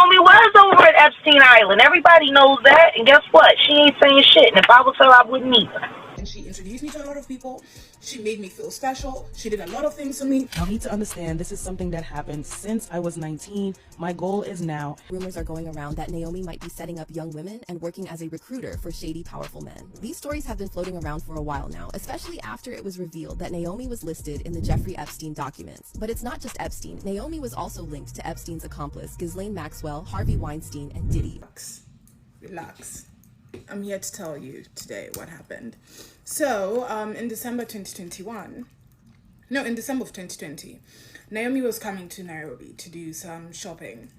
Naomi was over at Epstein Island. Everybody knows that. And guess what? She ain't saying shit. And if I was her, I wouldn't either. And she introduced me to a lot of people. She made me feel special. She did a lot of things for me. You need to understand this is something that happened since I was 19. My goal is now. Rumors are going around that Naomi might be setting up young women and working as a recruiter for shady, powerful men. These stories have been floating around for a while now, especially after it was revealed that Naomi was listed in the Jeffrey Epstein documents. But it's not just Epstein. Naomi was also linked to Epstein's accomplice, Ghislaine Maxwell, Harvey Weinstein, and Diddy. Relax. I'm here to tell you today what happened. So, in December of 2020, Naomi was coming to Nairobi to do some shopping.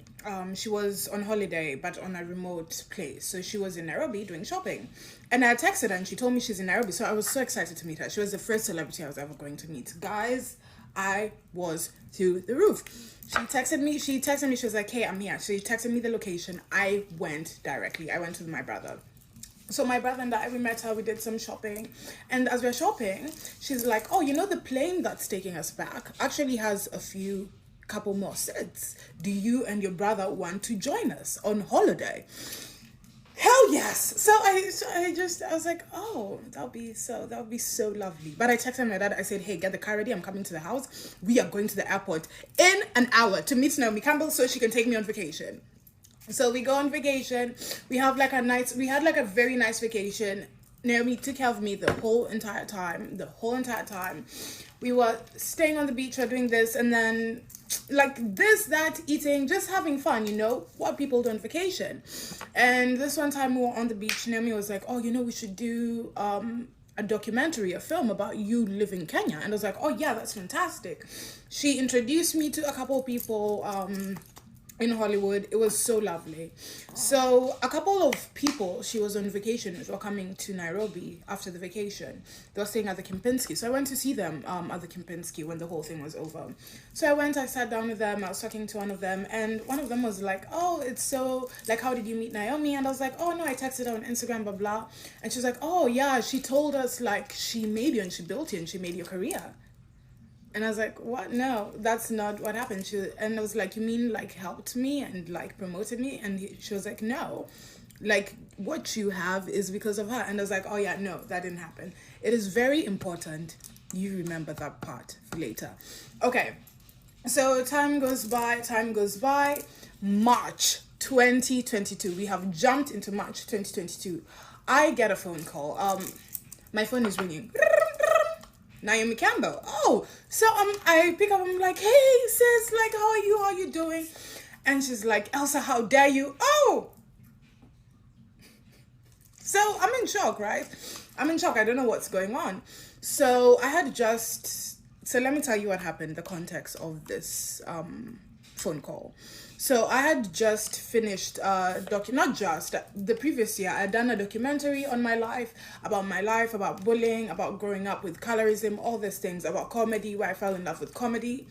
She was on holiday, but on a remote place. So she was in Nairobi doing shopping. And I texted her and she told me she's in Nairobi. So I was so excited to meet her. She was the first celebrity I was ever going to meet. Guys, I was through the roof. She texted me, she was like, hey, I'm here. She texted me the location. I went directly. I went with my brother. So my brother and I, we met her, we did some shopping. And as we're shopping, she's like, oh, you know, the plane that's taking us back actually has couple more seats. Do you and your brother want to join us on holiday? Hell yes. So I was like, oh, that would be so lovely. But I texted my dad, I said, hey, get the car ready. I'm coming to the house. We are going to the airport in an hour to meet Naomi Campbell so she can take me on vacation. So we go on vacation. We had like a very nice vacation. Naomi took care of me the whole entire time. We were staying on the beach, we were doing this, and then like this, that, eating, just having fun, you know, what people do on vacation. And this one time we were on the beach, Naomi was like, oh, you know, we should do a documentary, a film about you living in Kenya. And I was like, oh yeah, that's fantastic. She introduced me to a couple of people in Hollywood. It was so lovely. So a couple of people she was on vacation with were coming to Nairobi after the vacation. They were staying at the Kempinski. So I went to see them at the Kempinski when the whole thing was over. So I sat down with them. I was talking to one of them, and one of them was like, oh, it's so, like, how did you meet Naomi? And I was like, oh no, I texted her on Instagram, blah, blah. And she was like, oh yeah, she told us like she made you and she built you and she made your career. And I was like, what? No, that's not what happened. And I was like, you mean like helped me and like promoted me? And she was like, no, like what you have is because of her. And I was like, oh yeah, no, that didn't happen. It is very important you remember that part for later. Okay, so time goes by. March 2022. We have jumped into March 2022. I get a phone call. My phone is ringing. Naomi Campbell. Oh, so I pick up, I'm like, hey sis, like how are you doing? And she's like, Elsa, how dare you? Oh, so I'm in shock, right? I'm in shock. I don't know what's going on. So let me tell you what happened, the context of this phone call. So I had just finished the previous year I had done a documentary on my life, about bullying, about growing up with colorism, all these things, about comedy, where I fell in love with comedy.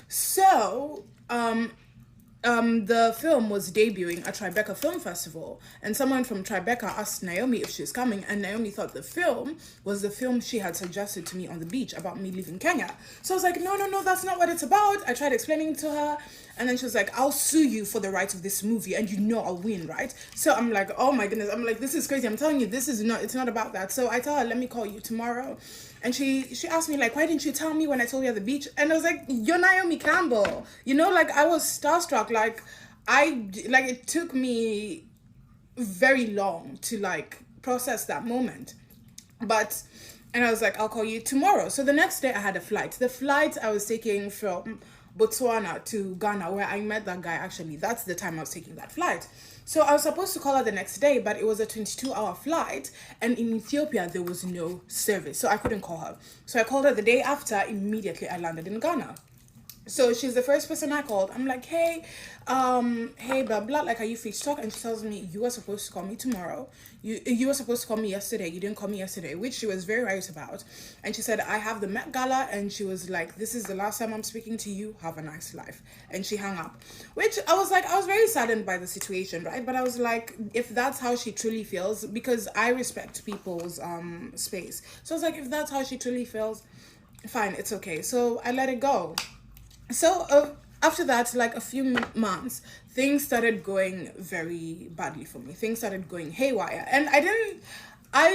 So the film was debuting at Tribeca Film Festival, and someone from Tribeca asked Naomi if she was coming, and Naomi thought the film was the film she had suggested to me on the beach about me leaving Kenya. So I was like, no, that's not what it's about. I tried explaining to her, and then she was like, I'll sue you for the rights of this movie, and you know I'll win, right? So I'm like, oh my goodness, I'm like, this is crazy. I'm telling you, it's not about that. So I tell her, let me call you tomorrow. And she asked me, like, why didn't you tell me when I told you at the beach? And I was like, you're Naomi Campbell. You know, like, I was starstruck. Like, it took me very long to, like, process that moment. And I was like, I'll call you tomorrow. So the next day I had a flight. The flight I was taking from Botswana to Ghana, where I met that guy, actually. That's the time I was taking that flight. So I was supposed to call her the next day, but it was a 22-hour flight, and in Ethiopia there was no service, so I couldn't call her. So I called her the day after. Immediately I landed in Ghana. So she's the first person I called. I'm like, hey, blah, blah, like, are you free to talk? And she tells me, you were supposed to call me tomorrow. You were supposed to call me yesterday. You didn't call me yesterday, which she was very right about. And she said, I have the Met Gala. And she was like, this is the last time I'm speaking to you. Have a nice life. And she hung up, which I was very saddened by the situation, right? But I was like, if that's how she truly feels, because I respect people's space. So I was like, if that's how she truly feels, fine, it's okay. So I let it go. So after that, like a few months, things started going very badly for me. Things started going haywire, and I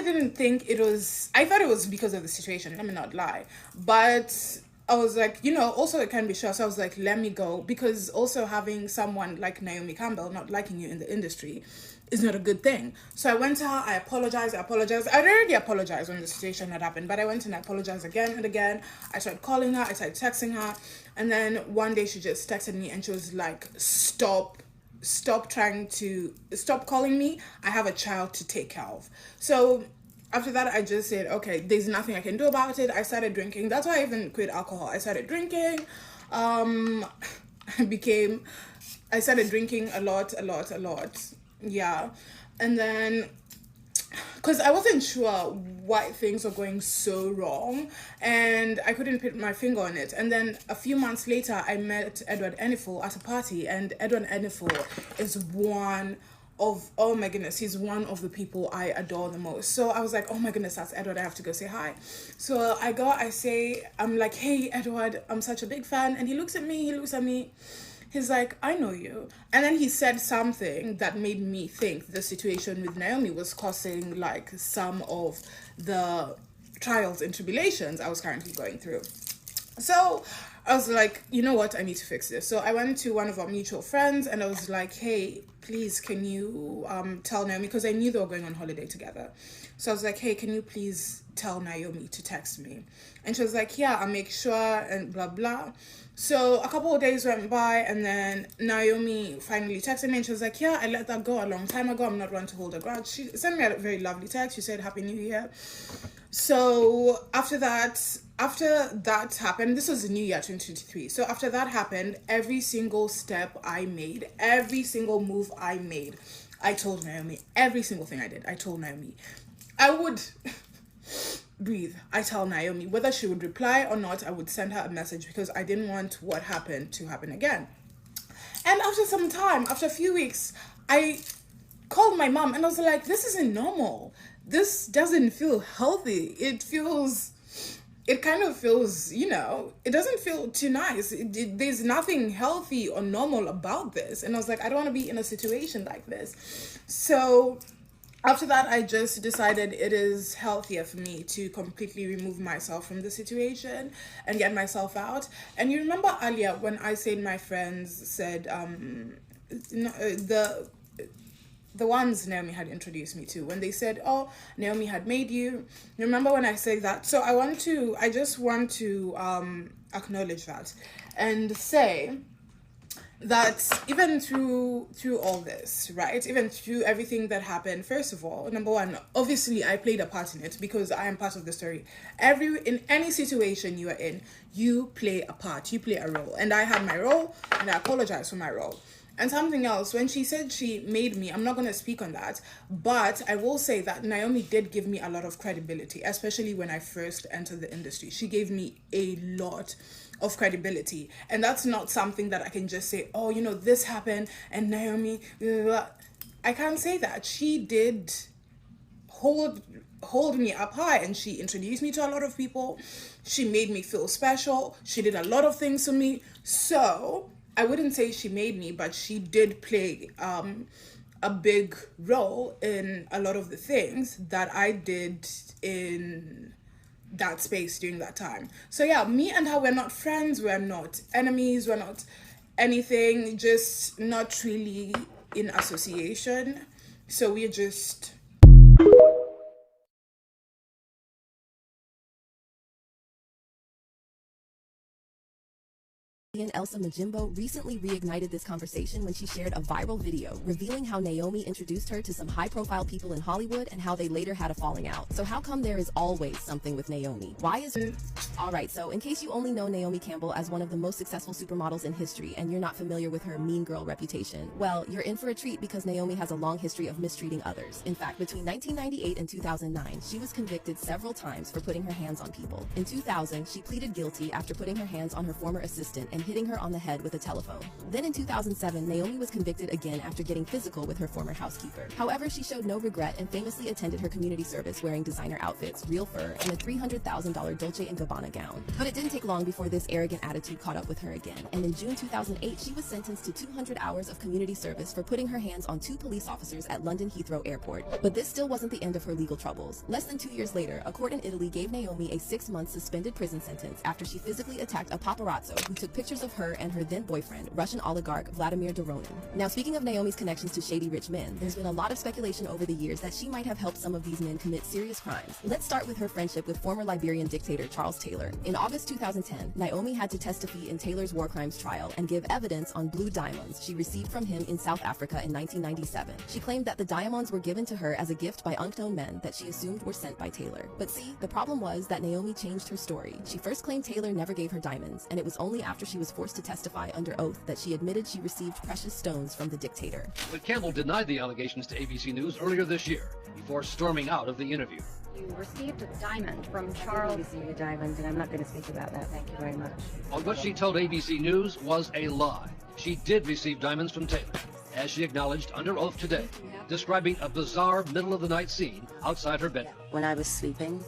didn't think it was. I thought it was because of the situation. Let me not lie, but I was like, also it can be short. So I was like, let me go, because also having someone like Naomi Campbell not liking you in the industry is not a good thing. So I went to her, I apologized. I'd already apologized when the situation had happened, but I went and I apologized again and again. I started calling her, I started texting her, and then one day she just texted me and she was like, stop calling me. I have a child to take care of. So after that, I just said, okay, there's nothing I can do about it. I started drinking. That's why I even quit alcohol. I started drinking. I started drinking a lot. Yeah. And then, because I wasn't sure why things were going so wrong, and I couldn't put my finger on it. And then a few months later, I met Edward Enifel at a party, and Edward Enifel is oh my goodness, he's one of the people I adore the most. So I was like, oh my goodness, that's Edward, I have to go say hi. So I'm like, hey Edward, I'm such a big fan. And he looks at me, he's like, I know you. And then he said something that made me think the situation with Naomi was causing like some of the trials and tribulations I was currently going through. So I was like, you know what, I need to fix this. So I went to one of our mutual friends and I was like, hey, please, can you tell Naomi, because I knew they were going on holiday together. So I was like, hey, can you please tell Naomi to text me? And she was like, yeah, I'll make sure, and blah, blah. So a couple of days went by, and then Naomi finally texted me and she was like, yeah, I let that go a long time ago. I'm not one to hold a grudge. She sent me a very lovely text. She said, Happy New Year. So after that happened, this was the new year 2023. So after that happened, every single step I made, every single move I made, I told Naomi. Every single thing I did, I told Naomi. I would breathe. I tell Naomi, whether she would reply or not, I would send her a message because I didn't want what happened to happen again. And after some time, after a few weeks, I called my mom and I was like, this isn't normal. This doesn't feel healthy. It kind of feels, it doesn't feel too nice. There's nothing healthy or normal about this. And I was like, I don't want to be in a situation like this. So after that, I just decided it is healthier for me to completely remove myself from the situation and get myself out. And you remember earlier when I said my friends said, the ones Naomi had introduced me to, when they said, oh, Naomi had made you. You remember when I said that? So I just want to acknowledge that and say that even through all this, right, even through everything that happened, first of all, number one, obviously I played a part in it because I am part of the story. In any situation you are in, you play a part, you play a role, and I had my role and I apologize for my role. And something else, when she said she made me, I'm not going to speak on that, but I will say that Naomi did give me a lot of credibility, especially when I first entered the industry. She gave me a lot of credibility, and that's not something that I can just say, oh, this happened and Naomi, blah, blah. I can't say that. She did hold me up high, and she introduced me to a lot of people. She made me feel special. She did a lot of things for me. So I wouldn't say she made me, but she did play a big role in a lot of the things that I did in that space during that time. So yeah, me and her, we're not friends, we're not enemies, we're not anything, just not really in association. So we're just... Elsa Majimbo recently reignited this conversation when she shared a viral video revealing how Naomi introduced her to some high-profile people in Hollywood and how they later had a falling out. So how come there is always something with Naomi? Why is... Alright, so in case you only know Naomi Campbell as one of the most successful supermodels in history and you're not familiar with her mean girl reputation, well, you're in for a treat because Naomi has a long history of mistreating others. In fact, between 1998 and 2009, she was convicted several times for putting her hands on people. In 2000, she pleaded guilty after putting her hands on her former assistant and hitting her on the head with a telephone. Then in 2007, Naomi was convicted again after getting physical with her former housekeeper. However, she showed no regret and famously attended her community service wearing designer outfits, real fur, and a $300,000 Dolce & Gabbana gown. But it didn't take long before this arrogant attitude caught up with her again, and in June 2008, she was sentenced to 200 hours of community service for putting her hands on 2 police officers at London Heathrow Airport. But this still wasn't the end of her legal troubles. Less than 2 years later, a court in Italy gave Naomi a 6-month suspended prison sentence after she physically attacked a paparazzo who took pictures of her and her then boyfriend, Russian oligarch Vladimir Doronin. Now, speaking of Naomi's connections to shady rich men, there's been a lot of speculation over the years that she might have helped some of these men commit serious crimes. Let's start with her friendship with former Liberian dictator Charles Taylor. In August 2010, Naomi had to testify in Taylor's war crimes trial and give evidence on blue diamonds she received from him in South Africa in 1997. She claimed that the diamonds were given to her as a gift by unknown men that she assumed were sent by Taylor. But see, the problem was that Naomi changed her story. She first claimed Taylor never gave her diamonds, and it was only after she was forced to testify under oath that she admitted she received precious stones from the dictator. But Campbell denied the allegations to ABC News earlier this year before storming out of the interview. You received a diamond from I Charles. didn't receive a diamond, and I'm not going to speak about that. Thank you very much. Well, what she told ABC News was a lie. She did receive diamonds from Taylor, as she acknowledged under oath today, describing a bizarre middle-of-the-night scene outside her bedroom. When I was sleeping,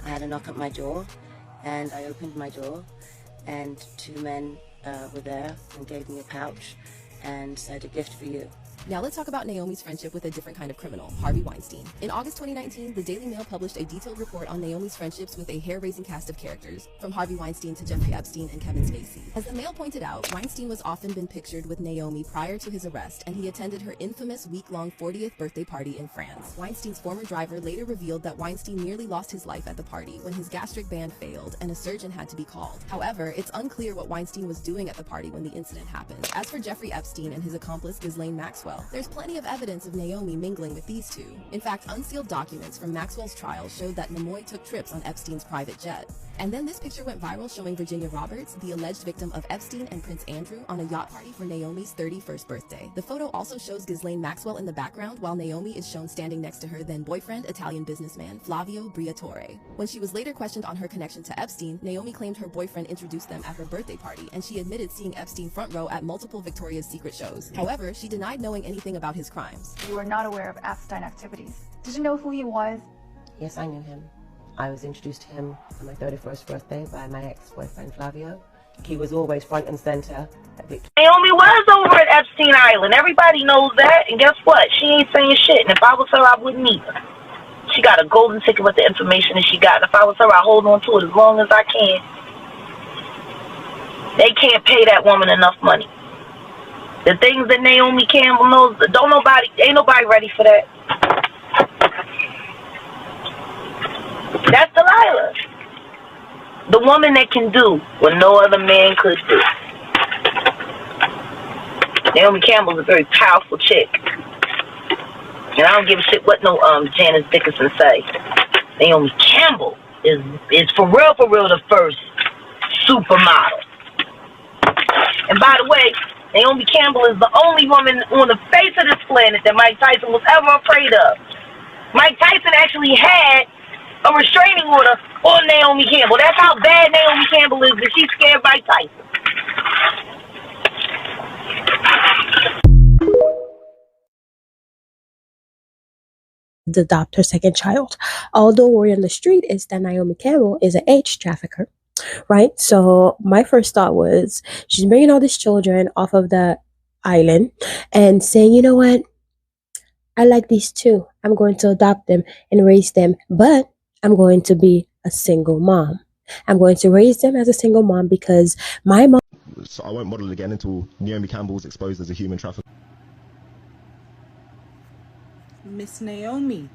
I had a knock at my door, and I opened my door, and 2 men were there and gave me a pouch and said, "A gift for you." Now let's talk about Naomi's friendship with a different kind of criminal, Harvey Weinstein. In August 2019, the Daily Mail published a detailed report on Naomi's friendships with a hair-raising cast of characters, from Harvey Weinstein to Jeffrey Epstein and Kevin Spacey. As the Mail pointed out, Weinstein was often been pictured with Naomi prior to his arrest, and he attended her infamous week-long 40th birthday party in France. Weinstein's former driver later revealed that Weinstein nearly lost his life at the party when his gastric band failed and a surgeon had to be called. However, it's unclear what Weinstein was doing at the party when the incident happened. As for Jeffrey Epstein and his accomplice Ghislaine Maxwell, there's plenty of evidence of Naomi mingling with these two. In fact, unsealed documents from Maxwell's trial showed that Naomi took trips on Epstein's private jet. And then this picture went viral showing Virginia Roberts, the alleged victim of Epstein and Prince Andrew, on a yacht party for Naomi's 31st birthday. The photo also shows Ghislaine Maxwell in the background, while Naomi is shown standing next to her then boyfriend, Italian businessman Flavio Briatore. When she was later questioned on her connection to Epstein, Naomi claimed her boyfriend introduced them at her birthday party, and she admitted seeing Epstein front row at multiple Victoria's Secret shows. However, she denied knowing anything about his crimes. You were not aware of Epstein activities. Did you know who he was? Yes, I knew him. I was introduced to him on my 31st birthday by my ex-boyfriend Flavio. He was always front and center at Victoria. Naomi was over at Epstein Island. Everybody knows that. And guess what? She ain't saying shit. And if I was her, I wouldn't either. She got a golden ticket with the information that she got. And if I was her, I'd hold on to it as long as I can. They can't pay that woman enough money. The things that Naomi Campbell knows, ain't nobody ready for that. That's Delilah. The woman that can do what no other man could do. Naomi Campbell's a very powerful chick. And I don't give a shit what no Janice Dickinson say. Naomi Campbell is for real the first supermodel. And by the way, Naomi Campbell is the only woman on the face of this planet that Mike Tyson was ever afraid of. Mike Tyson actually had a restraining order on Naomi Campbell. That's how bad Naomi Campbell is, that she's scared by Tyson. To adopt her second child. Although word on the street is that Naomi Campbell is an age trafficker, right? So my first thought was she's bringing all these children off of the island and saying, you know what? I like these two. I'm going to adopt them and raise them, but I'm going to be a single mom. I'm going to raise them as a single mom because my mom... So I won't model again until Naomi Campbell's exposed as a human trafficker. Miss Naomi,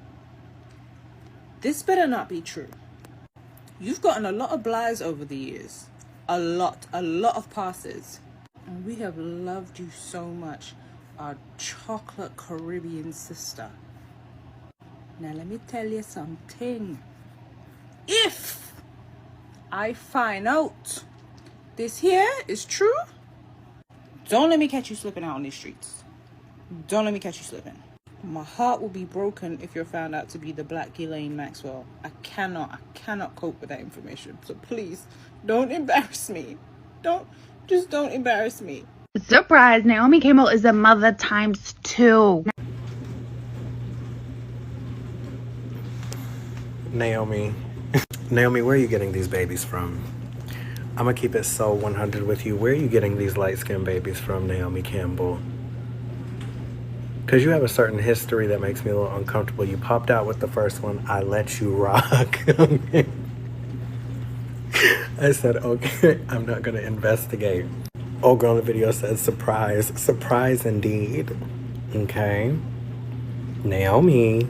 this better not be true. You've gotten a lot of blies over the years. A lot of passes. And we have loved you so much, our chocolate Caribbean sister. Now let me tell you something. If I find out this here is true, don't let me catch you slipping out on these streets. Don't let me catch you slipping. My heart will be broken if you're found out to be the black Ghislaine Maxwell. I cannot cope with that information. So please, don't embarrass me. Don't Just don't embarrass me. Surprise, Naomi Campbell is a mother times 2. Naomi. Naomi, where are you getting these babies from? I'm gonna keep it so 100 with you. Where are you getting these light-skinned babies from, Naomi Campbell? Because you have a certain history that makes me a little uncomfortable. You popped out with the first one. I let you rock. Okay. I said, okay, I'm not going to investigate. Old girl in the video says, surprise. Surprise indeed. Okay. Naomi.